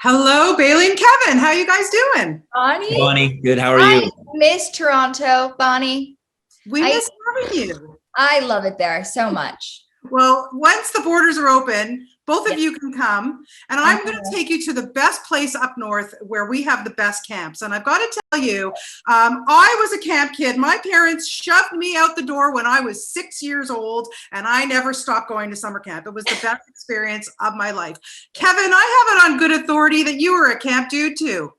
Hello, Bailee and Kevin. How you guys doing? Bonnie, Bonnie, good. How are I you? miss Toronto, Bonnie. We I miss having you. I love it there so much. Well, once the borders are open, both of Yeah, you can come, and I I'm going to know. take you to the best place up north where we have the best camps. And I've got to tell you, I was a camp kid. My parents shoved me out the door when I was 6 years old, and I never stopped going to summer camp. It was the best experience of my life. Kevin, I have it on good authority that you were a camp dude too.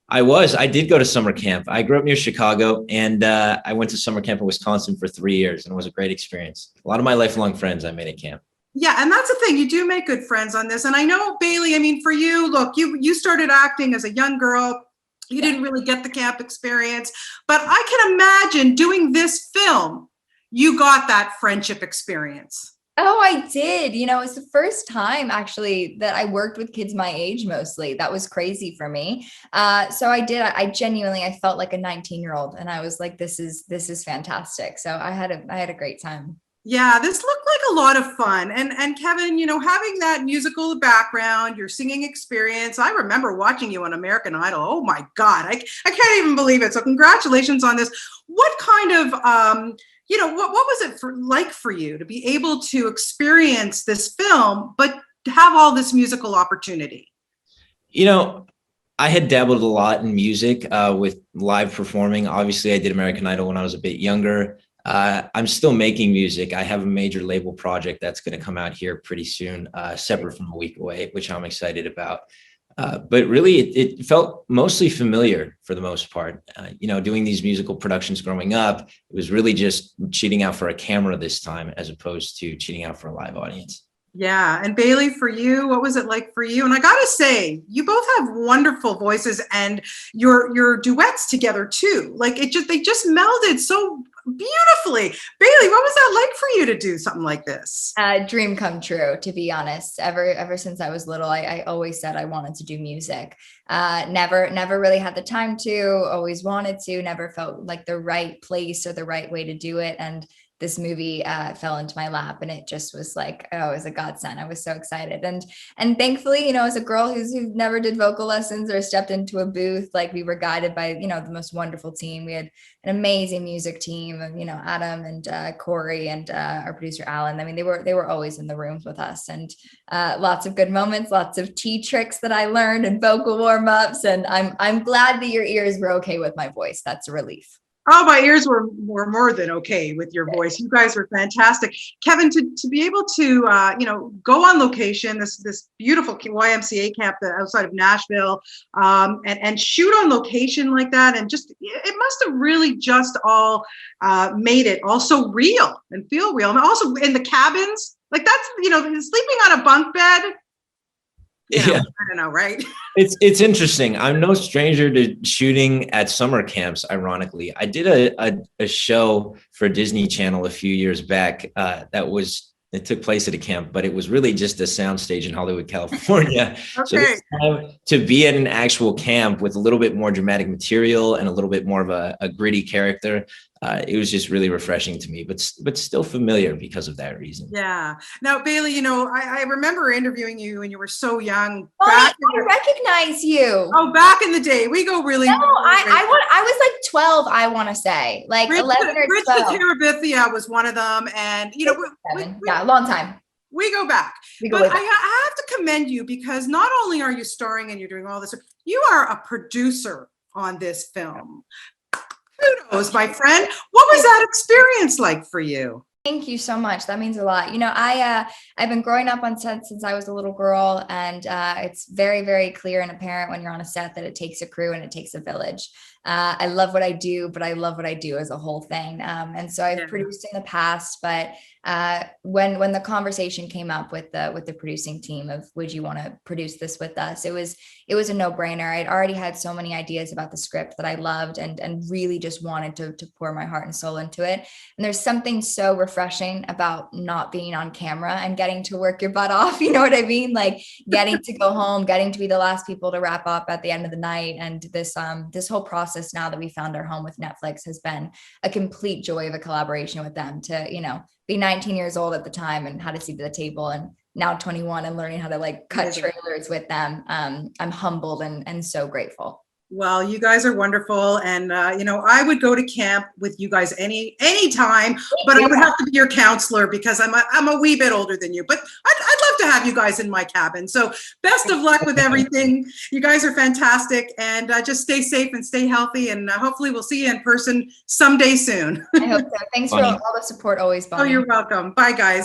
I did go to summer camp. I grew up near Chicago, and I went to summer camp in Wisconsin for 3 years, and it was a great experience. A lot of my lifelong friends I made at camp. Yeah, and that's the thing. You do make good friends on this. And I know, Bailee, I mean, for you, look, you started acting as a young girl. You Yeah. didn't really get the camp experience, but I can imagine doing this film, you got that friendship experience. Oh, I did. It's the first time actually that I worked with kids my age mostly. That was crazy for me. So I did. I genuinely, I felt like a 19-year-old, and I was like, this is fantastic. So I had a great time. Yeah, this looked like a lot of fun. And Kevin, having that musical background, your singing experience, I remember watching you on American Idol. Oh my God, I can't even believe it. So congratulations on this. What kind of what was it like for you to be able to experience this film, but have all this musical opportunity? You know, I had dabbled a lot in music with live performing. Obviously, I did American Idol when I was a bit younger. I'm still making music. I have a major label project that's going to come out here pretty soon, separate from a week away, which I'm excited about. But really, it felt mostly familiar for the most part. Doing these musical productions growing up, it was really just cheating out for a camera this time, as opposed to cheating out for a live audience. Yeah. And Bailee, for you, what was it like for you? And I gotta say, you both have wonderful voices, and your duets together too. Like they just melded so beautifully. Bailee, what was that like for you to do something like this? Dream come true, to be honest. Ever since I was little, I always said I wanted to do music. Never really had the time to, always wanted to, never felt like the right place or the right way to do it. And this movie fell into my lap, and it just was like, oh, it was a godsend. I was so excited. And thankfully, as a girl who never did vocal lessons or stepped into a booth, like, we were guided by, the most wonderful team. We had an amazing music team of, Adam and Corey and our producer, Alan. I mean, they were always in the rooms with us, and lots of good moments, lots of tea tricks that I learned and vocal warm-ups. And I'm glad that your ears were okay with my voice. That's a relief. Oh, my ears were more than okay with your voice. You guys were fantastic. Kevin, to be able to, go on location, this beautiful YMCA camp outside of Nashville, and shoot on location like that, and just, it must have really just all made it also real and feel real. And also in the cabins, like, that's, sleeping on a bunk bed, Yeah. I don't know, right? It's interesting. I'm no stranger to shooting at summer camps. Ironically, I did a show for Disney Channel a few years back. It took place at a camp, but it was really just a soundstage in Hollywood, California. So Okay. this time, to be at an actual camp with a little bit more dramatic material and a little bit more of a gritty character, it was just really refreshing to me, but still familiar because of that reason. Yeah. Now, Bailee, I remember interviewing you when you were so young. I recognize you. Back in the day. We go really. No, I was like 12, I want to say, like Rich, 11 or Rich 12. Terabithia was one of them. And, Yeah, a long time. we go back. We go But way back. I have to commend you, because not only are you starring and you're doing all this, you are a producer on this film. Kudos, my friend. What was that experience like for you? Thank you so much. That means a lot. I've been growing up on set since I was a little girl, and it's very, very clear and apparent when you're on a set that it takes a crew and it takes a village. I love what I do, but I love what I do as a whole thing. And so I've produced in the past, but when the conversation came up with the producing team of, would you want to produce this with us? It was a no-brainer. I'd already had so many ideas about the script that I loved and really just wanted to pour my heart and soul into it. And there's something so refreshing about not being on camera and getting to work your butt off. You know what I mean? Like, getting to go home, getting to be the last people to wrap up at the end of the night. And this whole process, now that we found our home with Netflix, has been a complete joy of a collaboration with them to, be 19 years old at the time and had a seat at the table and now 21 and learning how to like cut Amazing. trailers with them. I'm humbled and so grateful. Well, you guys are wonderful. And, I would go to camp with you guys anytime, but I would have to be your counselor because I'm a wee bit older than you, but I'd love to have you guys in my cabin. So best of luck with everything. You guys are fantastic, and just stay safe and stay healthy. And hopefully we'll see you in person someday soon. I hope so. Thanks for Bonnie. all the support always, Bonnie. Oh, you're welcome. Bye, guys.